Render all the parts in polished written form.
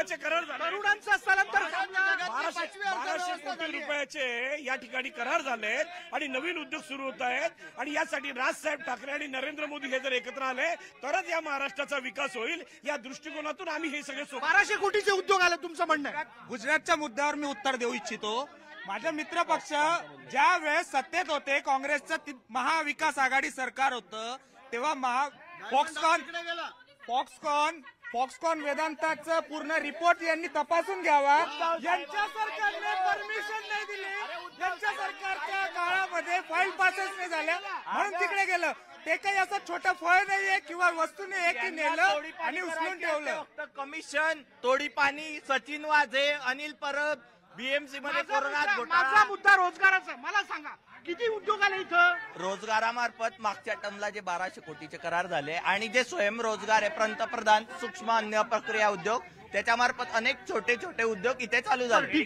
रुपयाचे करार झाले, तरुणांचं स्थलांतर 1200 कोटी रुपयाचे या ठिकाणी करार झालेत आणि नवीन उद्योग सुरू होत आहेत आणि यासाठी राजसाहेब ठाकरे आणि नरेंद्र मोदी हे जर एकत्र आले तरच या महाराष्ट्राचा विकास होईल. या दृष्टिकोनातून आम्ही हे सगळे 1200 कोटीचे उद्योग आले. तुमचं म्हणणं आहे? गुजरातच्या मुद्द्यावर मी उत्तर देऊ इच्छितो. माझे मित्र पक्ष ज्या वेळेस सत्तेत होते, काँग्रेसचं महाविकास आघाडी सरकार होतं, तेव्हा फॉक्सकॉन वेदांताचं पूर्ण रिपोर्ट यांनी तपासून घ्यावा. यांच्या सरकारने परमिशन नाही दिली, यांच्या सरकारच्या काळामध्ये फाईल पासच नाही झाल्या म्हणून तिकडे गेलं. ते काही असं छोटं फळ नाहीये किंवा वस्तू नाहीये की नेलं आणि उचलून ठेवलं. कमिशन, तोडीपाणी, सचिन वाझे, अनिल परब, बीएमसी मध्ये कोरोना घोटाळा. माझा मुद्दा रोजगाराचा. मला सांगा किती उद्योग आले इथं? रोजगारामार्फत मागच्या टर्मला जे 1200 कोटीचे करार झाले आणि जे स्वयंरोजगार आहे, पंतप्रधान सूक्ष्म अन्न प्रक्रिया उद्योग, त्याच्यामार्फत अनेक छोटे छोटे उद्योग इथे चालू झाले.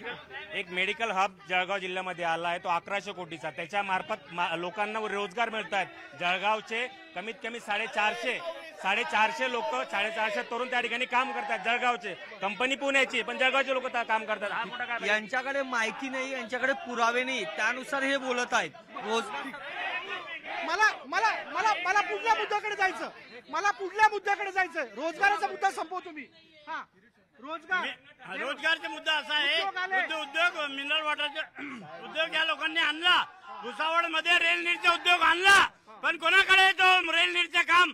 एक मेडिकल हब जळगाव जिल्ह्यामध्ये आला आहे, तो 1100 कोटीचा. त्याच्या मार्फत लोकांना रोजगार मिळत आहेत. जळगावचे कमीत कमी 450 लोक, 450 तरुण त्या ठिकाणी काम करतात. जळगावचे, कंपनी पुण्याची, पण जळगावचे लोक काम करतात. यांच्याकडे माहिती नाही, यांच्याकडे पुरावे नाही, त्यानुसार हे बोलत आहेत. मला पुढल्या मुद्द्याकडे जायचं. रोजगाराचा मुद्दा संपवतो मी. हा, रोजगारचा मुद्दा असा आहे, उद्योग मिनरल वॉटरचे उद्योग या लोकांनी आणला. भुसावळ मध्ये रेल नीरचा उद्योग आणला, पण कोणाकडे तो रेल नीरचं काम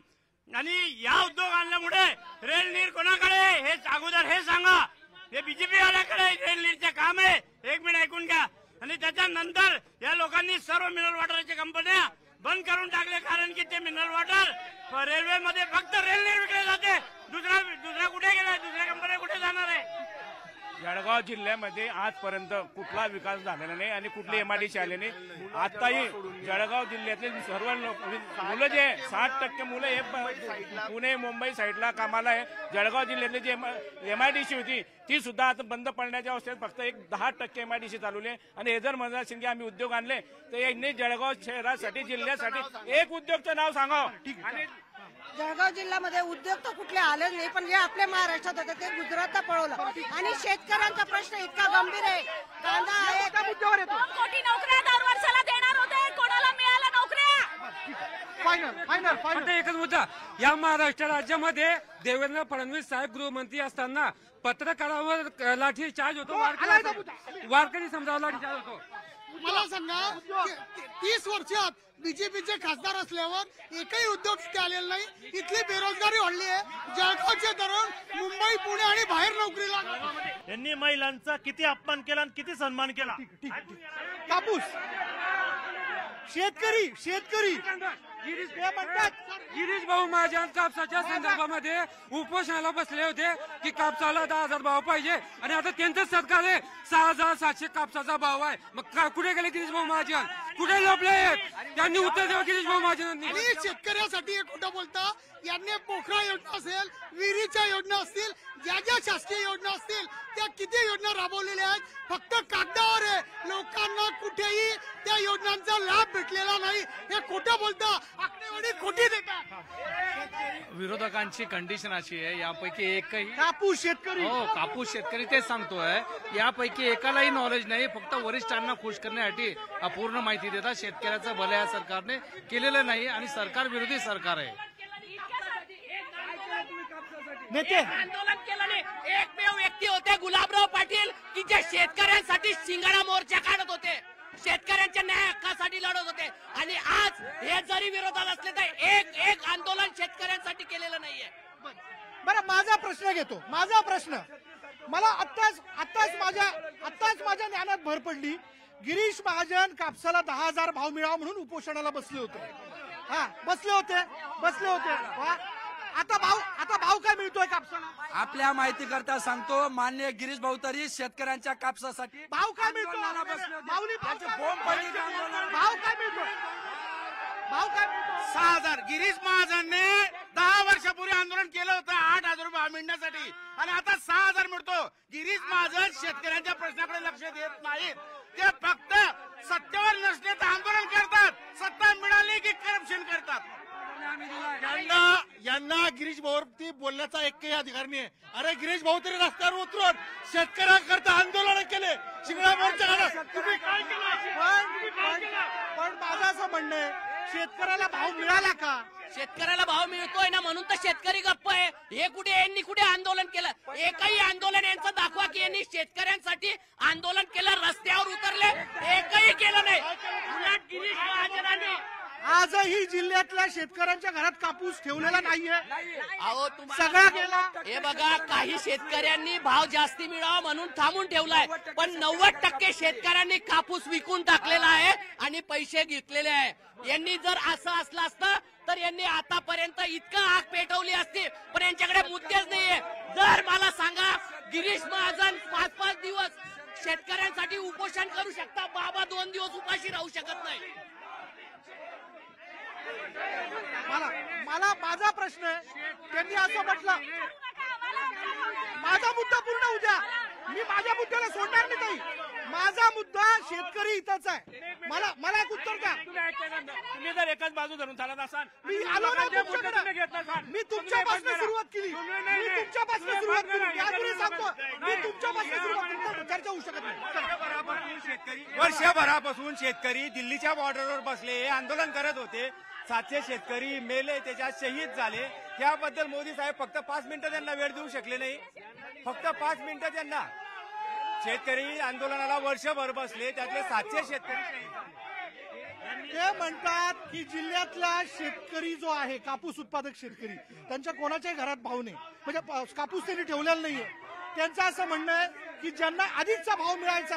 आणि या उद्योग आणल्यामुळे रेल नीर कोणाकडे हे अगोदर हे सांगा. हे बीजेपी वाल्याकडे रेल नीरचं काम आहे. एक मिनिट ऐकून घ्या. आणि त्याच्यानंतर या लोकांनी सर्व मिनरल वॉटरच्या कंपन्या बंद करून टाकले, कारण की ते मिनरल वॉटर रेल्वेमध्ये फक्त रेल नीर विकले जाते. दुसरा कुठे गेला? दुसऱ्या कंपन्या कुठे जाणार आहे? जळगाव जिल्ह्यामध्ये आजपर्यंत कुठला विकास झालेला नाही आणि कुठली एमआयडीसी आले नाही. आताही जळगाव जिल्ह्यातील सर्व मुलं जे 60% मुलं हे पुणे मुंबई साईडला कामाला आहे. जळगाव जिल्ह्यातली जी एमआयडीसी होती ती सुद्धा आता बंद पडण्याच्या अवस्थेत फक्त 10% एमआयडीसी चालवली आहे. आणि हे जर म्हणत असेल की आम्ही उद्योग आणले तर यांनी जळगाव शहरासाठी, जिल्ह्यासाठी एक उद्योगचं नाव सांगावं. आणि जळगाव जिल्ह्यामध्ये उद्योग तर कुठले आले नाही, पण जे आपल्या महाराष्ट्रात होते ते गुजरातला पळवलं. आणि शेतकऱ्यांचा प्रश्न इतका गंभीर आहे. कांदा आहे, 2 कोटी नोकऱ्या 10 वर्षाला देणार होते, कोणाला मिळाल्या नोकऱ्या? फायनल एकच मुद्दा. या महाराष्ट्र राज्यामध्ये देवेंद्र फडणवीस साहेब गृहमंत्री असताना पत्रकारावर लाठी चार्ज होतो, वारकरी समजावर लाठी चार्ज होतो. मला सांगा, 30 वर्षात बीजेपीचे खासदार असल्यावर एकही उद्योग इथे आलेला नाही. इथली बेरोजगारी वाढली आहे. जळगावचे तरुण मुंबई, पुणे आणि बाहेर नोकरीला. यांनी महिलांचा किती अपमान केला आणि किती सन्मान केला. कापूस, शेतकरी गिरीश भाऊ महाजन कापसाच्या संदर्भामध्ये उपोषणाला बसले होते की कापसाला 10,000 भाव पाहिजे आणि आता त्यांचं सरकार आहे 6,700 कापसाचा भाव आहे. मग कुठे गेले गिरीश भाऊ महाजन? कुठे लपले आहेत? त्यांनी उत्तर द्यावं गिरीश भाऊ महाजनांनी. आणि शेतकऱ्यासाठी हे खोटं बोलता. यांनी पोखरा योजना असेल, विहिरीच्या योजना असतील, ज्या ज्या शासकीय योजना असतील त्या किती योजना राबवलेल्या आहेत, फक्त कागदावर आहे. लोकांना कुठेही त्या योजनांचा लाभ भेटलेला नाही. हे खोटं बोलता, आकडेवारी खोटी देतात. विरोधकांची कंडिशन अशी आहे, यापैकी एकही कापूस शेतकरी, कापूस शेतकरी तेच सांगतोय, यापैकी एकालाही नॉलेज नाही. फक्त वरिष्ठांना खुश करण्यासाठी अपूर्ण माहिती देतात. शेतकऱ्याचं भलं या सरकारने केलेलं नाही आणि सरकार विरोधी सरकार आहे. नेते आंदोलन केल्याने एकमेव व्यक्ती होते गुलाबराव पाटील की जे शेतकऱ्यांसाठी शिंगाडा मोर्चा काढत होते, शेतकऱ्यांच्या न्याय हक्कासाठी लढत होते. आणि आज हे जरी विरोधात असले तर एक आंदोलन शेतकऱ्यांसाठी केलेलं नाहीये. बरं, माझा प्रश्न घेतो. माझा प्रश्न मला आत्ताच माझ्या ज्ञानात भर पडली. गिरीश महाजन कापसाला 10,000 भाव मिळावा म्हणून उपोषणाला बसले होते. आता भाव काय मिळतोय कापसाला? आपल्या माहिती करता सांगतो, मान्य गिरीश भाऊ तरी शेतकऱ्यांच्या कापसासाठी भाव काय मिळतो? माऊली, भाव काय मिळतो? 6,000. गिरीश महाजनने 10 वर्षापूर्वी आंदोलन केलं होतं 8,000 रुपये मिळण्यासाठी आणि आता 6,000 मिळतो. गिरीश महाजन शेतकऱ्यांच्या प्रश्नाकडे लक्ष देत नाहीत. ते फक्त सत्तेवर नसले तर आंदोलन करतात, सत्ता मिळाली की करप्शन करतात. यांना गिरीश भाऊवरती बोलण्याचा एकही अधिकार नाही. अरे गिरीश भाऊ तरी रस्त्यावर उतरून शेतकऱ्यांकरता आंदोलन केले, शिंगडा मोर्चा तुम्ही काय केलं? पण माझं असं म्हणणं आहे, शेतकऱ्याला भाव मिळाला का? शेतकऱ्याला भाव मिळतोय ना, म्हणून तर शेतकरी गप्प आहे. हे कुठे यांनी कुठे आंदोलन केलं? एकही आंदोलन यांचं दाखवा की यांनी शेतकऱ्यांसाठी आंदोलन केलं, रस्त्यावर उतरले, एकही केलं नाही. उलट गिरीश महाजनांनी आजही जिल्ह्यातल्या शेतकऱ्यांच्या घरात कापूस ठेवलेला नाहीये. अहो सगळा गेला. हे बघा, काही शेतकऱ्यांनी भाव जास्ती मिळावा म्हणून थांबून ठेवलाय, पण 90% शेतकऱ्यांनी कापूस विकून टाकलेला आहे आणि पैसे घेतलेले आहे. यांनी जर असं असलं असतं तर यांनी आतापर्यंत इतकं आग पेटवली असती, पण यांच्याकडे मुद्देच नाहीये. जर मला सांगा, गिरीश महाजन 5-5 दिवस शेतकऱ्यांसाठी उपोषण करू शकता, बाबा 2 दिवस उपाशी राहू शकत नाही. मला माझा प्रश्न आहे, त्यांनी असं म्हटलं, माझा मुद्दा पूर्ण होऊ द्या, मी माझ्या मुद्द्याला सोडणार नाही काही. माझा मुद्दा शेतकरी हिताचा आहे. मला एक उत्तर द्या. तुम्ही जर एकाच बाजू धरून चालत असाल, मी आलो ना तुमच्याकडे, मी तुमच्यापासून सुरुवात केली, मी तुमच्यापासून सुरुवात केली, यापुढे सांगतो, मी तुमच्यापासून सुरुवात केली, चर्चा होऊ शकत नाही. वर्षभरापासून शेतकरी दिल्लीच्या बॉर्डरवर बसले, आंदोलन करत होते. 700 शेतकरी मेले, त्याच्यात शहीद झाले. त्याबद्दल मोदी साहेब फक्त 5 मिनिटं त्यांना वेळ देऊ शकले नाही. फक्त 5 मिनिटं त्यांना. शेतकरी आंदोलनाला वर्षभर बसले, त्यातले 700 शेतकरी शहीद झाले. ते म्हणतात की जिल्ह्यातला शेतकरी जो आहे, कापूस उत्पादक शेतकरी, त्यांच्या कोणाच्याही घरात भाव नाही, म्हणजे कापूस त्यांनी ठेवलेला नाहीये. त्यांचं असं म्हणणं आहे की ज्यांना अधिकचा भाव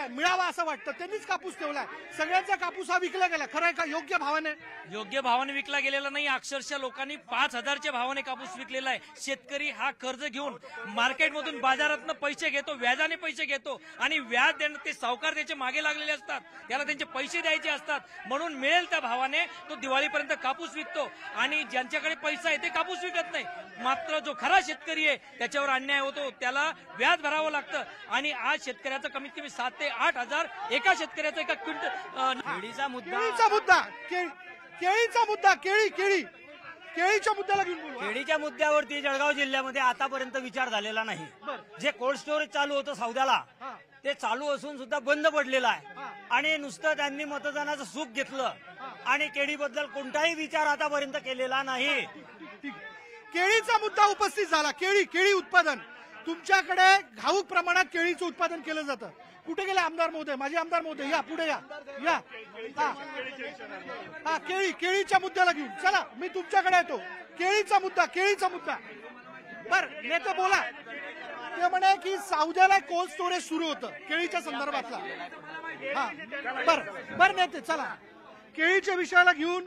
मिळावा असं वाटतं त्यांनीच कापूस ठेवलाय. सगळ्यांचा कापूस हा विकला गेला. खरं आहे का? योग्य भावाने? योग्य भावाने विकला गेलेला नाही. अक्षरशः लोकांनी 5,000च्या भावाने कापूस विकलेला आहे. शेतकरी हा कर्ज घेऊन मार्केटमधून, बाजारातनं पैसे घेतो, व्याजाने पैसे घेतो आणि व्याज देणं ते सावकार त्याचे मागे लागलेले असतात, त्याला त्यांचे पैसे द्यायचे असतात. म्हणून मिळेल त्या भावाने तो दिवाळीपर्यंत कापूस विकतो आणि ज्यांच्याकडे पैसा आहे ते कापूस विकत नाही. मात्र जो खरा शेतकरी आहे त्याच्यावर अन्याय होतो, त्याला व्याज भरावं लागतं. आणि आज शेतकऱ्याचं कमीत कमी 7 ते 8 हजार एका शेतकऱ्याचा एका क्विंटल. केळीचा मुद्दा, केळीच्या मुद्द्याला घेऊन बोलू. केळीच्या मुद्द्यावरती जळगाव जिल्ह्यामध्ये आतापर्यंत विचार झालेला नाही. जे कोल्ड स्टोरेज चालू होतं सौद्याला, ते चालू असून सुद्धा बंद पडलेलं आहे आणि नुसतं त्यांनी मतदानाचं सुख घेतलं आणि केळीबद्दल कोणताही विचार आतापर्यंत केलेला नाही. केळीचा मुद्दा उपस्थित झाला. केळी उत्पादन तुमच्याकडे घाऊक प्रमाणात केळीचं उत्पादन केलं जातं. कुठे गेले आमदार महोदय? माझे आमदार महोदय या पुढे या. केळीच्या मुद्द्याला घेऊन चला, मी तुमच्याकडे येतो. केळीचा मुद्दा बर नेते बोला. ते म्हणे की सौद्याला कोल्ड स्टोरेज सुरू होतं केळीच्या संदर्भातला. बर नेते चला, केळीच्या विषयाला घेऊन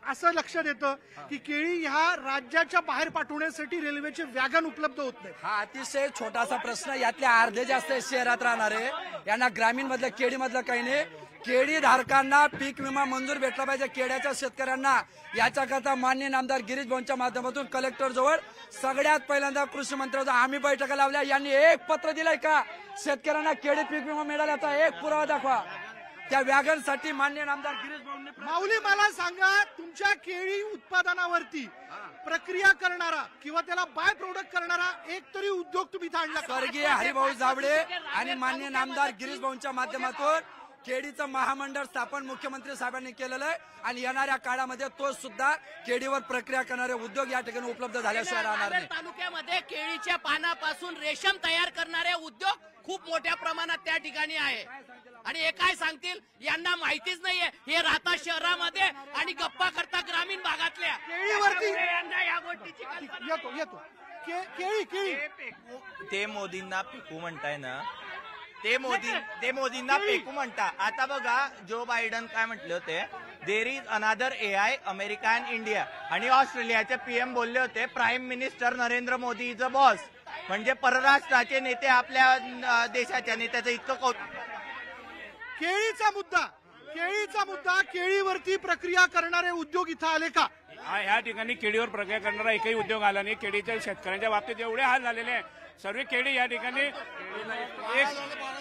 असं लक्षात येतं की केळी ह्या राज्याच्या बाहेर पाठवण्यासाठी रेल्वेचे वॅगन उपलब्ध होत नाही. हा अतिशय छोटासा प्रश्न. यातले अर्धे जास्त शहरात राहणारे, यांना ग्रामीण मधलं केळी मधलं काही नाही. केळी धारकांना पीक विमा मंजूर भेटला पाहिजे. केळ्याच्या शेतकऱ्यांना याच्याकरता माननीय नामदार गिरीश भाऊंच्या माध्यमातून कलेक्टर जवळ सगळ्यात पहिल्यांदा कृषी मंत्र्यांच्या आम्ही बैठका लावल्या. यांनी एक पत्र दिलंय का शेतकऱ्यांना केळी पीक विमा मिळाल्याचा एक पुरावा दाखवा. त्या वॅगनसाठी माननीय नामदार गिरीश भाऊंनी. माऊली मला सांगा, तुमच्या केळी उत्पादनावरती प्रक्रिया करणारा किंवा त्याला बाय प्रोडक्ट करणारा एक तरी उद्योग तुम्ही आणला? स्वर्गीय हरिभाऊ जावडे आणि माननीय नामदार गिरीश भाऊंच्या माध्यमातून केळीचं महामंडळ स्थापन मुख्यमंत्री साहेबांनी केलेलं आहे आणि येणाऱ्या काळामध्ये तो सुद्धा केळीवर प्रक्रिया करणारे उद्योग या ठिकाणी उपलब्ध झाल्याशिवाय राहणार नाही. तालुक्यामध्ये केळीच्या पानापासून रेशम तयार करणारे उद्योग खूप मोठ्या प्रमाणात त्या ठिकाणी आहे. आणि हे काय सांगतील, यांना माहितीच नाहीये. हे राहतात शहरामध्ये आणि गप्पा करता ग्रामीण भागातल्या. केळीवरती या गोष्टीची येतो केळी ते मोदींना पिकू म्हणताय ना, ते मोदींना पेकू म्हणता. आता बघा, जो बायडन काय म्हटले होते, there is another AI, America and India. आणि ऑस्ट्रेलियाचे PM बोलले होते, prime minister Narendra Modi is a boss. म्हणजे परराष्ट्राचे नेते आपल्या देशाच्या नेत्याचं इतकं कौतुक. केळीचा मुद्दा, केळीवरती प्रक्रिया करणारे उद्योग इथं आले का? ह्या ठिकाणी केळीवर प्रक्रिया करणारा एकही उद्योग आला नाही. केळीच्या शेतकऱ्यांच्या बाबतीत एवढे हाल झालेले आहे. सर्व केळी या ठिकाणी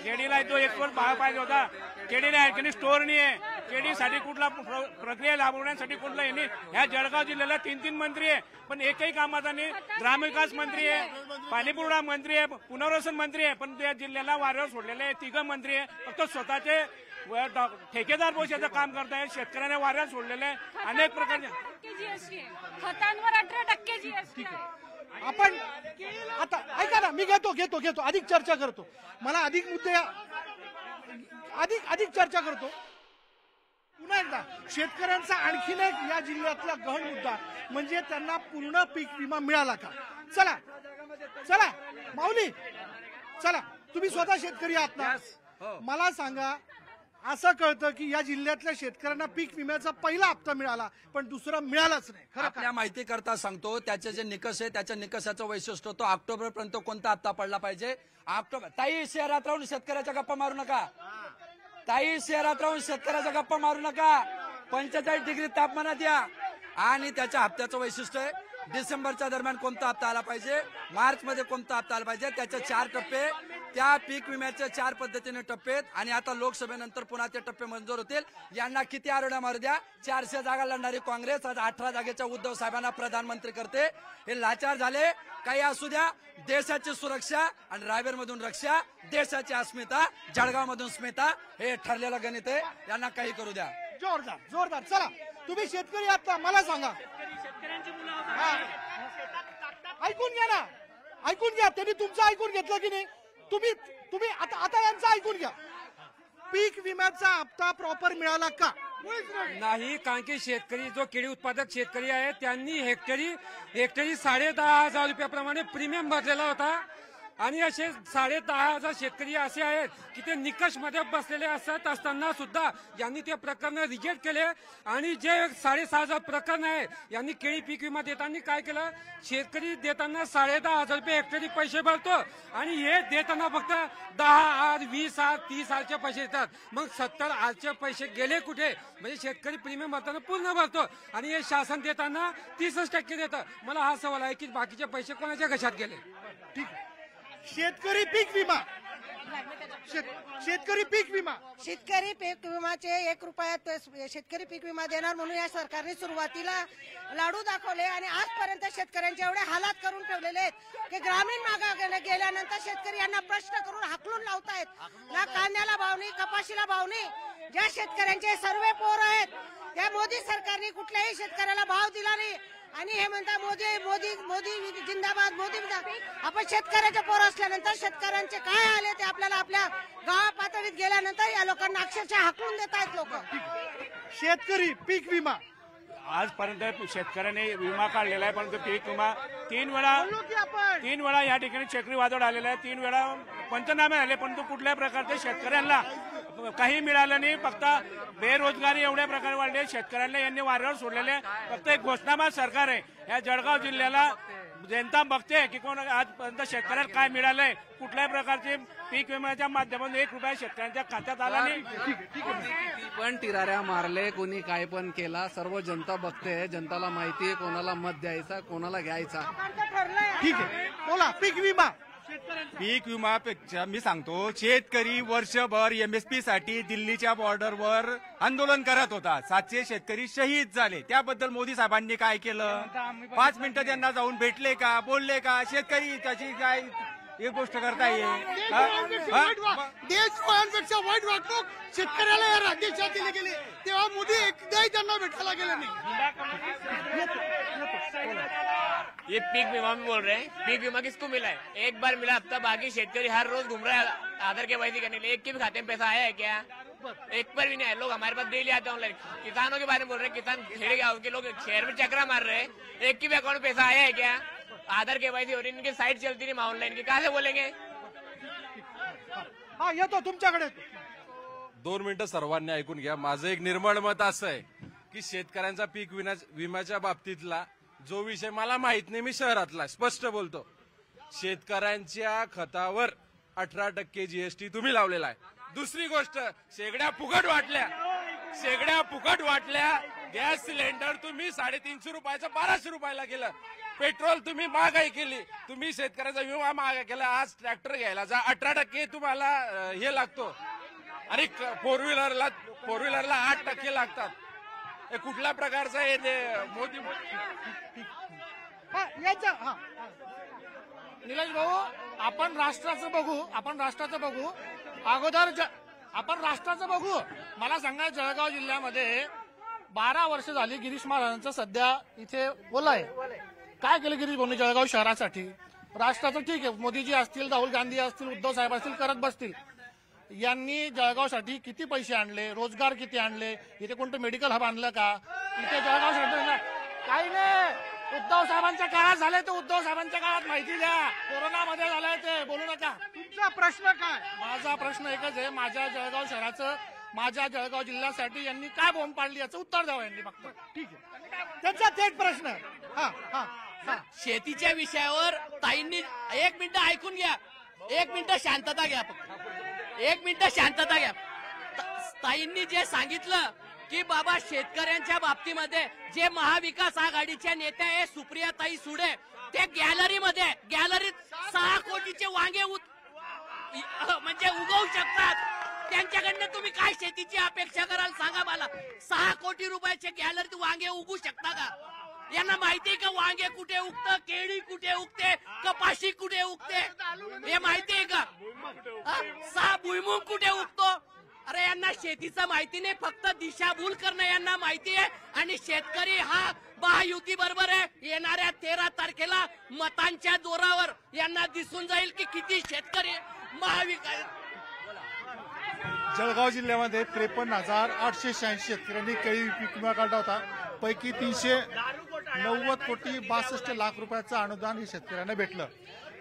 केळीला तो एक वर पाहिजे होता. केळीला या ठिकाणी स्टोअर नाही आहे. केडीसाठी कुठला प्रक्रिया राबवण्यासाठी कुठला यांनी ह्या जळगाव जिल्ह्याला 3 मंत्री आहे, पण एकही कामाचा नाही. ग्रामविकास मंत्री आहे, पाणीपुरवठा मंत्री आहे, पुनर्वसन मंत्री आहे, पण त्या जिल्ह्याला वाऱ्यावर सोडलेले 3 मंत्री आहे. फक्त स्वतःचे ठेकेदार पोषाचं काम करतायत. शेतकऱ्यांना वाऱ्यावर सोडलेले अनेक प्रकारचे जीएसटी खतांवर 18% जीएसटी आहे. आपण आता ऐका ना, मी घेतो अधिक चर्चा करतो. मला अधिक मुद्दे अधिक चर्चा करतो. पुन्हा एकदा शेतकऱ्यांचा आणखीन एक या जिल्ह्यातला गहन मुद्दा म्हणजे त्यांना पूर्ण पीक विमा मिळाला का? चला माऊली, चला, तुम्ही स्वतः शेतकरी आहात ना, मला सांगा, असं कळतं की या जिल्ह्यातल्या शेतकऱ्यांना पीक विम्याचा पहिला हप्ता मिळाला पण दुसरा मिळालाच नाही. खरं आपल्या माहिती करता सांगतो, त्याचे जे निकष आहे त्याच्या निकषाचं वैशिष्ट्य तो ऑक्टोबर पर्यंत कोणता हप्ता पडला पाहिजे. ऑक्टोबर. ताई, शहरात राहून शेतकऱ्याच्या गप्पा मारू नका. ताई, शहरात राहून शेतकऱ्याच्या गप्पा मारू नका. 45 डिग्री तापमानात या. आणि त्याच्या हप्त्याचं वैशिष्ट्य आहे डिसेंबरच्या दरम्यान कोणता हप्ता आला पाहिजे, मार्च मध्ये कोणता हप्ता आला पाहिजे. त्याचे 4 टप्पे, त्या पीक विम्याचे 4 पद्धतीने टप्पे आहेत. आणि आता लोकसभेनंतर पुन्हा ते टप्पे मंजूर होतील. यांना किती आरोड्या मारू द्या. 400 जागा लढणारी काँग्रेस आज 18 जागेच्या उद्धव साहेबांना प्रधानमंत्री करते. हे लाचार झाले. काही असू द्या, देशाची सुरक्षा आणि रायगडमधून रक्षा, देशाची अस्मिता, जळगावमधून स्मिता, हे ठरलेलं गणित आहे. यांना काही करू द्या. जोरदार. चला, तुम्ही शेतकरी आहात ना, मला सांगा. ऐकून घ्या ना, ऐकून घ्या. त्यांनी तुमचं ऐकून घेतलं की नाही? तुम्ही आता यांचं ऐकून घ्या. पीक विम्याचा हप्ता प्रॉपर मिळाला का? नाही, कारण की शेतकरी जो केळी उत्पादक शेतकरी आहे त्यांनी हेक्टरी 10,500 रुपयाप्रमाणे प्रीमियम भरलेला होता. आणि असे 10,500 शेतकरी असे आहेत की ते निकष मध्ये बसलेले असताना सुद्धा यांनी ते प्रकरण रिजेक्ट केले. आणि जे 6,500 प्रकरण आहेत यांनी केळी पीक विमा देताना काय केलं, शेतकरी देताना 10,500 रुपये हेक्टरी पैसे भरतो आणि हे देताना फक्त 10,000, 20,000, 30,000चे पैसे देतात. मग 70,000चे पैसे गेले कुठे? म्हणजे शेतकरी प्रीमियम भरताना पूर्ण भरतो आणि हे शासन देताना 30% देतं. मला हा सवाल आहे की बाकीचे पैसे कोणाच्या घशात गेले? ठीक आहे. शेतकरी पीक विमा शेतकरी पीक विमाचे 1 रुपयात शेतकरी पीक विमा देणार म्हणून या सरकारने सुरुवातीला लाडू दाखवले आणि आजपर्यंत शेतकऱ्यांचे एवढे हालात करून ठेवलेले आहेत की ग्रामीण भागात गेल्यानंतर शेतकरी यांना प्रश्न करून हाकलून लावतायत. ना कांद्याला भाव नाही, कपाशीला भाव नाही. ज्या शेतकऱ्यांचे सर्वे पोर आहेत त्या मोदी सरकारने कुठल्याही शेतकऱ्याला भाव दिला नाही. आणि हे म्हणतात मोदी जिंदाबाद, मोदी. आपण शेतकऱ्याचे पोर असल्यानंतर शेतकऱ्यांचे काय आले ते आपल्याला आपल्या गावा पातळीत गेल्यानंतर या लोकांना अक्षरशः हाकलून देत आहेत लोक. शेतकरी पीक विमा आजपर्यंत शेतकऱ्याने विमा काढलेला आहे, परंतु पीक विमा 3 वेळा या ठिकाणी चक्रीवादळ आलेलं आहे. 3 वेळा पंचनामे आले, परंतु कुठल्याही प्रकारचे शेतकऱ्यांना काही मिळालं नाही. फक्त बेरोजगारी एवढ्या प्रकारे वाढली, शेतकऱ्यांना यांनी वाऱ्यावर सोडलेले. फक्त एक घोषणाबाज सरकार आहे. या जळगाव जिल्ह्याला जनता बघते की कोण आजपर्यंत शेतकऱ्याला काय मिळालंय. कुठल्याही प्रकारचे पीक विम्याच्या माध्यमातून 1 रुपया शेतकऱ्यांच्या खात्यात आला नाही. पण टिराऱ्या मारले, कोणी काय पण केला, सर्व जनता बघते. जनताला माहिती आहे कोणाला मत द्यायचा, कोणाला घ्यायचा. ठीक आहे, बोला. पीक विमापेक्षा मी सांगतो, शेतकरी वर्षभर MSP साठी दिल्लीच्या बॉर्डरवर आंदोलन करत होता. 700 शेतकरी शहीद झाले. त्याबद्दल मोदी साहेबांनी काय केलं? 5 मिनिटं त्यांना जाऊन भेटले का, बोलले का? शेतकरी त्याची काय एक गोष्ट करता येईल? देशपेक्षा वाईट वागणूक शेतकऱ्याला या राज्यात दिली गेली, तेव्हा मोदी एकदाही त्यांना भेटायला गेले नाही. ये पीक बीमा में बोल रहे हैं. पीक बीमा किसको मिला है? एक बार मिला, अब तक बाकी शेतकरी हर रोज घूम रहा है आधार KYC करने के लिए. एक के भी खाते में पैसा आया है क्या? एक पर भी नहीं है. लोग हमारे पास डेली आते हैं ऑनलाइन. किसानों के बारे में बोल रहे हैं, किसान खेड़े गाँव के लोग शहर में चक्रा मार रहे हैं. एक के भी अकाउंट में पैसा आया है क्या? आधार KYC हो रही, इनकी साइट चलती नहीं ऑनलाइन की, कहाँ से बोलेंगे? हा, येतो तुमच्याकडे. 2 मिनिटं सर्वांनी ऐकून घ्या. माझं एक निर्मळ मत असं आहे की शेतकऱ्यांचा पीक विम्याच्या बाबतीतला जो विषय मला माहित नाही, मी शहरातला स्पष्ट बोलतो. शेतकऱ्यांच्या खतावर 18% GST तुम्ही लावलेला आहे. दुसरी गोष्ट, शेगड्या फुकट वाटल्या. गॅस सिलेंडर तुम्ही 350 रुपयाचं 1200 रुपयाला केलं. पेट्रोल तुम्ही महागाई केली. तुम्ही शेतकऱ्याचा विमा महागा केला. आज ट्रॅक्टर घ्यायला जा 18% तुम्हाला हे लागतो. आणि फोर व्हीलरला 8% लागतात. हे कुठल्या प्रकारचं आहे ते मोदी? निलेश भाऊ, आपण राष्ट्राचं बघू अगोदर आपण राष्ट्राचं बघू. मला सांगा, जळगाव जिल्ह्यामध्ये 12 वर्ष झाली गिरीश महाराजांचं सध्या इथे ओला आहे. काय केलं गिरीश भाऊंनी जळगाव शहरासाठी? राष्ट्राचं ठीक आहे, मोदीजी असतील, राहुल गांधी असतील, उद्धव साहेब असतील, करत बसतील. यांनी जळगावसाठी किती पैसे आणले, रोजगार किती आणले, इथे कोणतं मेडिकल हब आणलं का? इथे जळगावसाठी काही नाही. उद्धव साहेबांच्या काळात झालंय ते उद्धव साहेबांच्या काळात माहिती द्या. कोरोनामध्ये झालंय ते बोलू नका. तुमचा प्रश्न काय? माझा प्रश्न एकच आहे, माझ्या जळगाव शहराचं, माझ्या जळगाव जिल्ह्यासाठी यांनी काय बोंब पाडली याचं उत्तर द्यावं यांनी फक्त. ठीक आहे, त्यांचा थेट प्रश्न. शेतीच्या विषयावर ताईंनी 1 मिनिट ऐकून घ्या, 1 मिनिट शांतता घ्या, फक्त 1 मिनिट शांतता घ्या. ताईंनी जे सांगितलं की बाबा शेतकऱ्यांच्या बाबतीमध्ये जे महाविकास आघाडीच्या नेत्या आहे सुप्रियाताई सुळे, ते गॅलरीत 6 कोटीचे वांगे म्हणजे उगवू शकतात. त्यांच्याकडनं तुम्ही काय शेतीची अपेक्षा कराल सांगा मला? 6 कोटी रुपयाचे गॅलरीत वांगे उगू शकता का? यांना माहितीये का वांगे कुठे उगतं, केळी कुठे उगते, कपाशी कुठे उगते, हे माहितीये का? भुईमुग कुठे उगतो? अरे यांना शेतीचं माहिती नाही, फक्त दिशाभूल करणं यांना माहिती आहे. आणि शेतकरी हा महायुती बरोबर आहे. येणाऱ्या 13 तारखेला मतांच्या जोरावर यांना दिसून जाईल की किती शेतकरी महाविकास. जळगाव जिल्ह्यामध्ये 53,886 शेतकऱ्यांनी केळी पीक विमा काढला होता. पैकी 390 कोटी 62 लाख रुपयाचं अनुदान हे शेतकऱ्यांना भेटलं.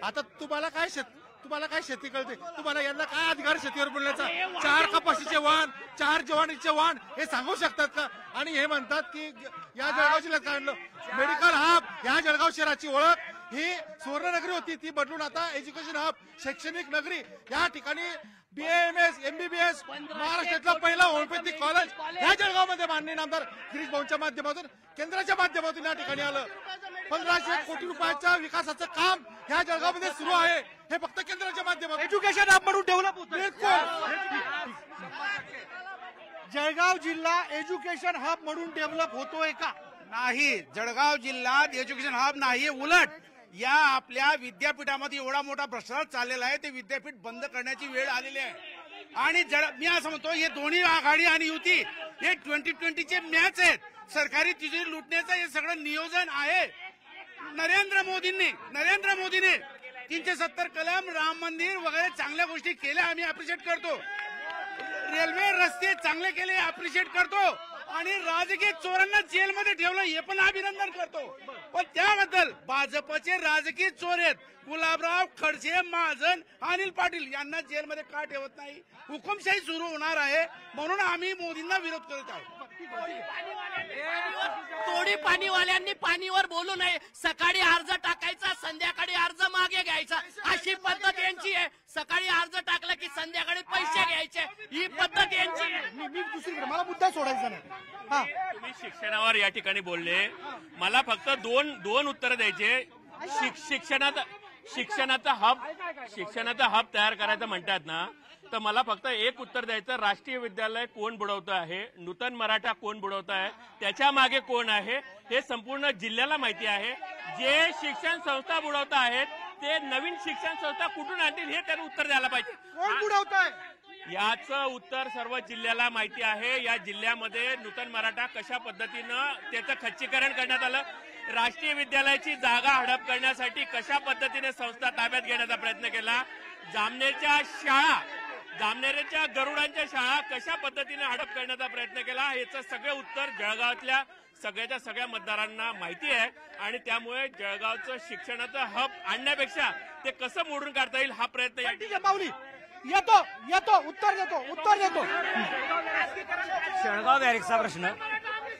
आता तुम्हाला काय शेती कळते? तुम्हाला यांना काय अधिकार शेतीवर बोलण्याचा? 4 कपाशीचे वाण, 4 ज्वारीचे वाण हे सांगू शकतात का? आणि हे म्हणतात की या जळगाव जिल्ह्यात काढलं मेडिकल हब. या जळगाव शहराची ओळख ही सुवर्णनगरी होती, ती बदलून आता एज्युकेशन हब, शैक्षणिक नगरी. या ठिकाणी BAMS, MBBS, महाराष्ट्रातला पहिला होमिओपॅथिक कॉलेज या जळगावमध्ये माननीय आमदार गिरीश भाऊंच्या माध्यमातून, केंद्राच्या माध्यमातून या ठिकाणी आलं. 1500 कोटी रुपयाच्या विकासाचं काम या जळगावमध्ये सुरू आहे. हे फक्त केंद्राच्या माध्यमातून एज्युकेशन हब म्हणून डेव्हलप होतं. जळगाव जिल्हा एज्युकेशन हब म्हणून डेव्हलप होतोय का? नाही, जळगाव जिल्ह्यात एज्युकेशन हब नाही. उलट या आपल्या विद्यापीठामध्ये एवढा मोठा भ्रष्टाचार चाललेला आहे, ते विद्यापीठ बंद करण्याची वेळ आलेली आहे. आणि मी असं म्हणतो, हे दोन्ही आघाडी आणि युती हे 2020चे मॅच आहेत. सरकारी तिजोरी लुटण्याचं हे सगळं नियोजन आहे. नरेंद्र मोदीने 370 कलम, राम मंदिर वगैरे चांगल्या गोष्टी केल्या, आम्ही अप्रिशिएट करतो. रेल्वे रस्ते चांगले केले, अप्रिशिएट करतो. आणि राजकीय चोरांना जेलमध्ये ठेवलं, हे पण अभिनंदन करतो. पण त्याबद्दल भाजपचे राजकीय चोर आहेत गुलाबराव, खडसे, महाजन, अनिल पाटील यांना जेलमध्ये का ठेवत नाही? हुकुमशाही सुरू होणार आहे म्हणून आम्ही मोदींना विरोध करत आहोत. तोडी पाणीवाल्यांनी पाणीवर बोलू नये. सकाळी अर्ज टाकायचा, संध्याकाळी अर्ज मागे घ्यायचा, अशी पद्धत यांची आहे. सकाळी अर्ज टाकला की संध्याकाळी पैसे घ्यायचे, ही पद्धत यांची आहे. मी दुसरीकडे, मला मुद्दा सोडायचा नाही. तुम्ही शिक्षणावर या ठिकाणी बोलले, मला फक्त दोन उत्तर द्यायचे. शिक्षणाचा हब तयार करायचं म्हणतात ना, तर मला फक्त एक उत्तर द्यायचं. राष्ट्रीय विद्यालय कोण बुडवतं आहे, नूतन मराठा कोण बुडवतं आहे, त्याच्या मागे कोण आहे हे संपूर्ण जिल्ह्याला माहिती आहे. जे शिक्षण संस्था बुडवत आहेत ते नवीन शिक्षण संस्था कुठून आणतील हे त्यांनी उत्तर द्यायला पाहिजे. कोण बुडवत आहे याचं उत्तर सर्व जिल्ह्याला माहिती आहे. या जिल्ह्यामध्ये नूतन मराठा कशा पद्धतीनं त्याचं खच्चीकरण करण्यात आलं, राष्ट्रीय विद्यालयाची जागा हडप करण्यासाठी कशा पद्धतीने संस्था ताब्यात घेण्याचा प्रयत्न केला, जामनेरच्या गरुडांच्या शाळा कशा पद्धतीने हडप करण्याचा प्रयत्न केला, याचं सगळं उत्तर जळगावातल्या सगळ्या मतदारांना माहिती आहे. आणि त्यामुळे जळगावचं शिक्षणाचं हब आणण्यापेक्षा ते कसं मोडून काढता येईल हा प्रयत्न पावली येतो उत्तर देतो.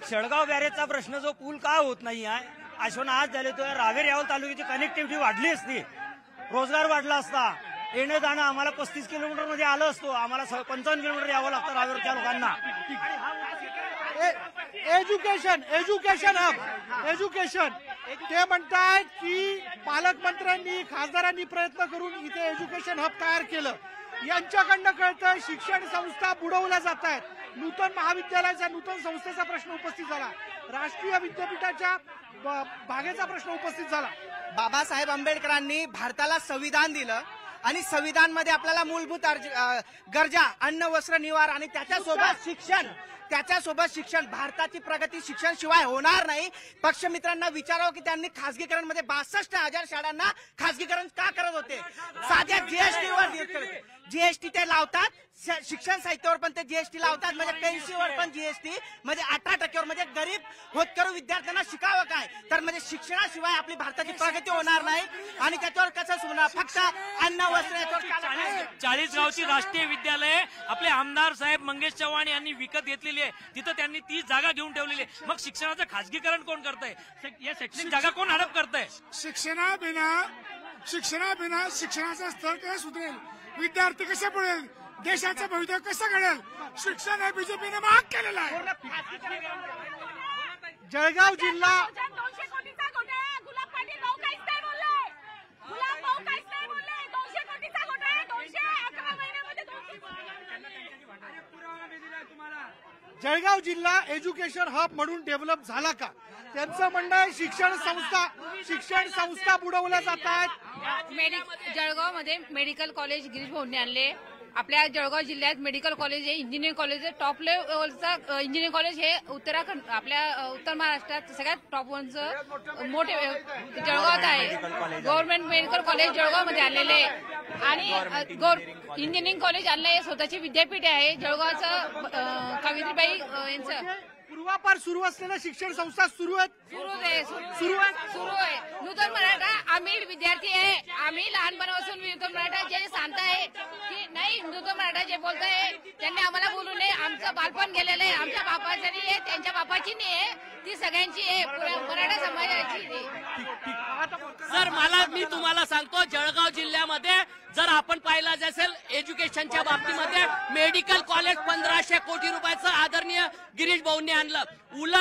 शेळगाव बॅरेजचा प्रश्न जो पूल का होत नाही आहे, आश्वासन आज झाले तो रावेर यावल तालुक्याची कनेक्टिव्हिटी वाढली असती, रोजगार वाढला असता, येणं जाणं आम्हाला 35 किलोमीटर मध्ये आलं असतो, आम्हाला 55 किलोमीटर यावं लागतं रावेरच्या लोकांना. एज्युकेशन ते म्हणतायत की पालकमंत्र्यांनी, खासदारांनी प्रयत्न करून इथे एज्युकेशन हब तयार केलं. यांच्याकडनं कळतं शिक्षण संस्था बुडवल्या जात आहेत. नूतन महाविद्यालयाचा नूतन संस्थेचा प्रश्न उपस्थित झाला, राष्ट्रीय विद्यापीठाच्या भागेचा प्रश्न उपस्थित झाला. बाबासाहेब आंबेडकरांनी भारताला संविधान दिलं आणि संविधानमध्ये आपल्याला मूलभूत गरजा अन्न वस्त्र निवारा आणि त्याच्यासोबत शिक्षण भारताची प्रगती शिक्षण शिवाय होणार नाही. पक्षमित्रांना विचारावं की त्यांनी खासगीकरणमध्ये 62,000 शाळांना खासगीकरण का करत होते. साध्या जीएसटी ते लावतात, शिक्षण साहित्यावर पण ते जीएसटी लावतात, म्हणजे पेन्सिलवर पण जीएसटी, म्हणजे 18% म्हणजे गरीब होतकरू विद्यार्थ्यांना शिकावं काय. तर म्हणजे शिक्षणाशिवाय आपली भारताची प्रगती होणार नाही आणि त्याच्यावर कसं होणार. फक्त अन्न वस्त्र याच्यावर 40 गावची राष्ट्रीय विद्यालय आपले आमदार साहेब मंगेश चव्हाण यांनी विकत घेतलेली आहे. तिथं त्यांनी 30 जागा घेऊन ठेवलेली आहे. मग शिक्षणाचं खासगीकरण कोण करतंय, या शैक्षणिक जागा कोण हडप करतंय. शिक्षणाबिना शिक्षणाचं स्तर कसं सुधरेल, विद्यार्थी कसे पडेल, देशाचं भवितव्य कसं घडेल. शिक्षण हे बीजेपीने महाग केलेलं आहे. जळगाव जिल्हा जळगाव जिल्हा एज्युकेशन हब म्हणून डेव्हलप झाला का. त्यांचं म्हणणं आहे शिक्षण संस्था बुडवल्या जात आहेत. जळगावमध्ये मेडिकल कॉलेज गिरीश भाऊंनी आणले. आपल्या जळगाव जिल्ह्यात मेडिकल कॉलेज आहे, इंजिनिअरिंग कॉलेज आहे. टॉप लेवलचा इंजिनिअरिंग कॉलेज हे उत्तराखंड आपल्या उत्तर महाराष्ट्रात सगळ्यात टॉप वनचं मोठे जळगावात आहे. गव्हर्नमेंट मेडिकल कॉलेज जळगावमध्ये आलेले आणि इंजिनिअरिंग कॉलेज आणले. स्वतःची विद्यापीठ आहे जळगावचं. कवित्रीबाई यांचं पूर्वापार सुरू असलेल्या शिक्षण संस्था सुरू आहे. नूतन मराठा आम्ही विद्यार्थी आहे. आम्ही लहानपणापासून नूतन मराठा जे सांगताय की नाही, नूतन मराठा जे बोलताय त्यांनी आम्हाला बोलू नये. आमचं बालपण गेलेलं आहे, आमच्या बापाचं नाही आहे, त्यांच्या बापाची नाही आहे, ती सगळ्यांची आहे, मराठा समाजाची. सर मी तुम्हाला सांगतो, जळगाव जिल्ह्यामध्ये जर आपण पाहिलं असेल एज्युकेशनच्या बाबतीमध्ये मेडिकल कॉलेज 1500 कोटी रुपयाचं आदरणीय गिरीश भाऊंनी आणलं.